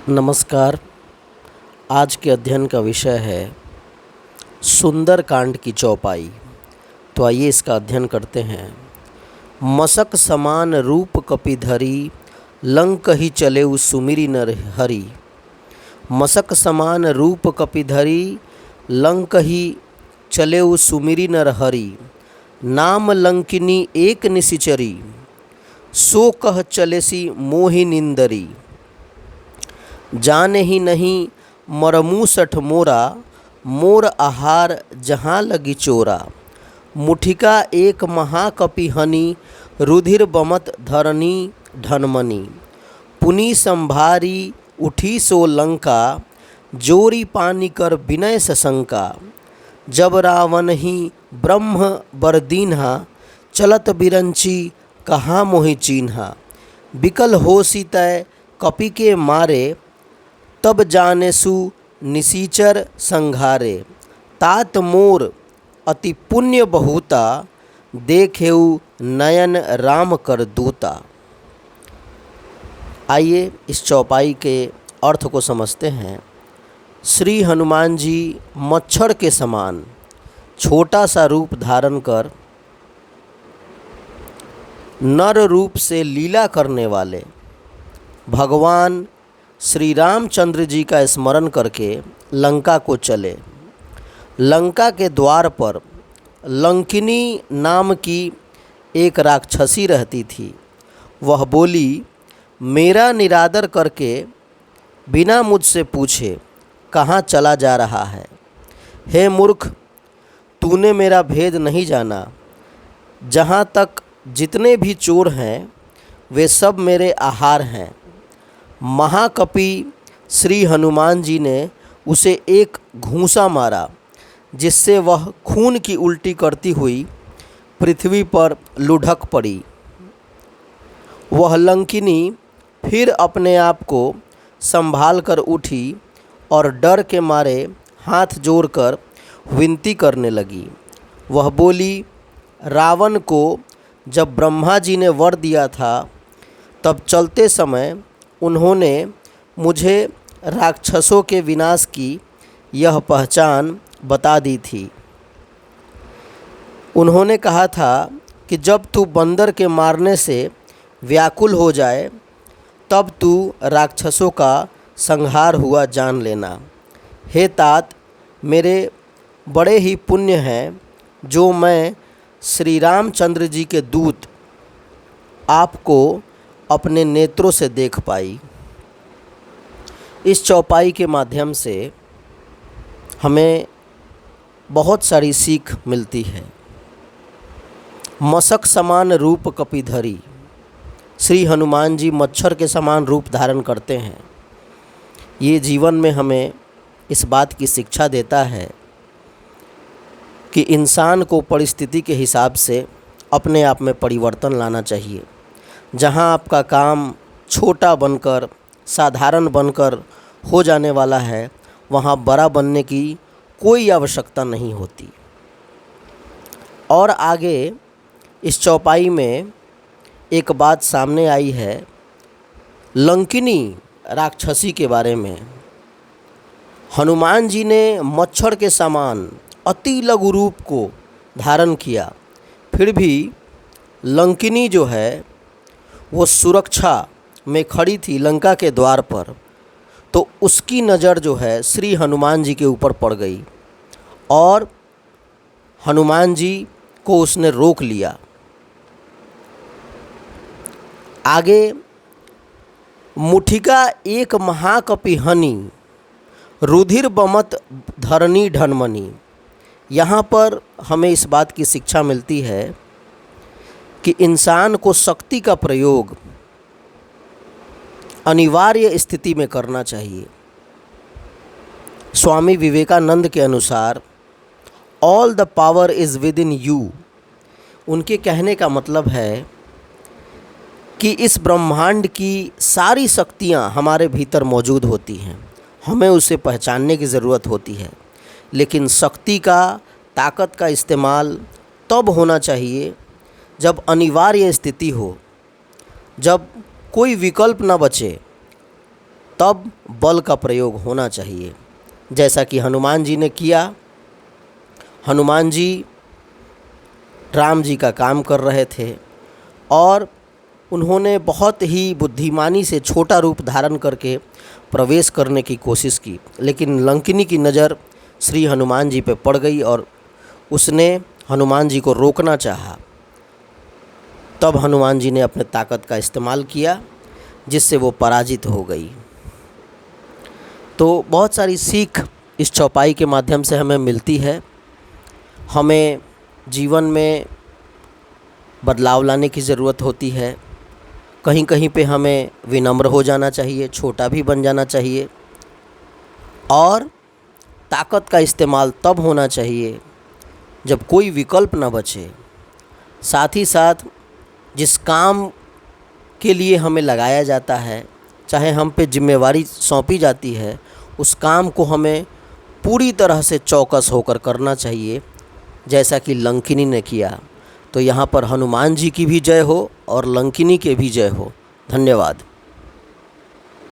नमस्कार। आज के अध्ययन का विषय है सुंदर कांड की चौपाई। तो आइए इसका अध्ययन करते हैं। मसक समान रूप कपिधरी, लंक ही चले उस सुमिरि नर हरि। मसक समान रूप कपिधरी, लंक ही चले उस सुमिरि नर हरि। नाम लंकिनी एक निशिचरी, सो कह चलेसी मोहि निंदरी। जाने ही नहीं मरमू सठ मोरा, मोर आहार जहाँ लगी चोरा। मुठिका एक महाकपि हनि, रुधिर बमत धरनी ढनमनी। पुनि संभारी उठी सो लंका, जोरी पानी कर विनय सशंका। जब रावण ही ब्रह्म बर दीन्हा, चलत बिरंची कहाँ मोहि चीन्हा। बिकल होसी तय कपि के मारे, तब जानेसु निसीचर संघारे। तात मोर अति पुण्य बहुता, देखेउ नयन राम कर दूता। आइए इस चौपाई के अर्थ को समझते हैं। श्री हनुमान जी मच्छर के समान छोटा सा रूप धारण कर नर रूप से लीला करने वाले भगवान श्री रामचंद्र जी का स्मरण करके लंका को चले। लंका के द्वार पर लंकिनी नाम की एक राक्षसी रहती थी। वह बोली, मेरा निरादर करके बिना मुझसे पूछे कहाँ चला जा रहा है। हे मूर्ख, तूने मेरा भेद नहीं जाना। जहाँ तक जितने भी चोर हैं वे सब मेरे आहार हैं। महाकपि श्री हनुमान जी ने उसे एक घूंसा मारा, जिससे वह खून की उल्टी करती हुई पृथ्वी पर लुढ़क पड़ी। वह लंकिनी फिर अपने आप को संभाल कर उठी और डर के मारे हाथ जोड़कर विनती करने लगी। वह बोली, रावण को जब ब्रह्मा जी ने वर दिया था, तब चलते समय उन्होंने मुझे राक्षसों के विनाश की यह पहचान बता दी थी। उन्होंने कहा था कि जब तू बंदर के मारने से व्याकुल हो जाए, तब तू राक्षसों का संहार हुआ जान लेना। हे तात, मेरे बड़े ही पुण्य हैं जो मैं श्री रामचंद्र जी के दूत आपको अपने नेत्रों से देख पाई। इस चौपाई के माध्यम से हमें बहुत सारी सीख मिलती है। मसक समान रूप कपिधरी, श्री हनुमान जी मच्छर के समान रूप धारण करते हैं। ये जीवन में हमें इस बात की शिक्षा देता है कि इंसान को परिस्थिति के हिसाब से अपने आप में परिवर्तन लाना चाहिए। जहाँ आपका काम छोटा बनकर, साधारण बनकर हो जाने वाला है, वहाँ बड़ा बनने की कोई आवश्यकता नहीं होती। और आगे इस चौपाई में एक बात सामने आई है लंकिनी राक्षसी के बारे में। हनुमान जी ने मच्छर के समान अति लघु रूप को धारण किया, फिर भी लंकिनी जो है वो सुरक्षा में खड़ी थी लंका के द्वार पर। तो उसकी नज़र जो है श्री हनुमान जी के ऊपर पड़ गई और हनुमान जी को उसने रोक लिया। आगे, मुठिका एक महाकपि हनि, रुधिर बमत धरनी ढनमनी। यहाँ पर हमें इस बात की शिक्षा मिलती है कि इंसान को शक्ति का प्रयोग अनिवार्य स्थिति में करना चाहिए। स्वामी विवेकानंद के अनुसार all the power is with in you. उनके कहने का मतलब है कि इस ब्रह्मांड की सारी शक्तियाँ हमारे भीतर मौजूद होती हैं, हमें उसे पहचानने की ज़रूरत होती है। लेकिन शक्ति का, ताकत का इस्तेमाल तब होना चाहिए जब अनिवार्य स्थिति हो, जब कोई विकल्प न बचे। तब बल का प्रयोग होना चाहिए, जैसा कि हनुमान जी ने किया। हनुमान जी राम जी का काम कर रहे थे और उन्होंने बहुत ही बुद्धिमानी से छोटा रूप धारण करके प्रवेश करने की कोशिश की, लेकिन लंकिनी की नज़र श्री हनुमान जी पे पड़ गई और उसने हनुमान जी को रोकना चाहा। तब हनुमान जी ने अपने ताकत का इस्तेमाल किया, जिससे वो पराजित हो गई। तो बहुत सारी सीख इस चौपाई के माध्यम से हमें मिलती है। हमें जीवन में बदलाव लाने की ज़रूरत होती है। कहीं कहीं पे हमें विनम्र हो जाना चाहिए, छोटा भी बन जाना चाहिए, और ताकत का इस्तेमाल तब होना चाहिए जब कोई विकल्प न बचे। साथ ही साथ जिस काम के लिए हमें लगाया जाता है, चाहे हम पे जिम्मेवारी सौंपी जाती है, उस काम को हमें पूरी तरह से चौकस होकर करना चाहिए, जैसा कि लंकिनी ने किया। तो यहाँ पर हनुमान जी की भी जय हो और लंकिनी के भी जय हो। धन्यवाद।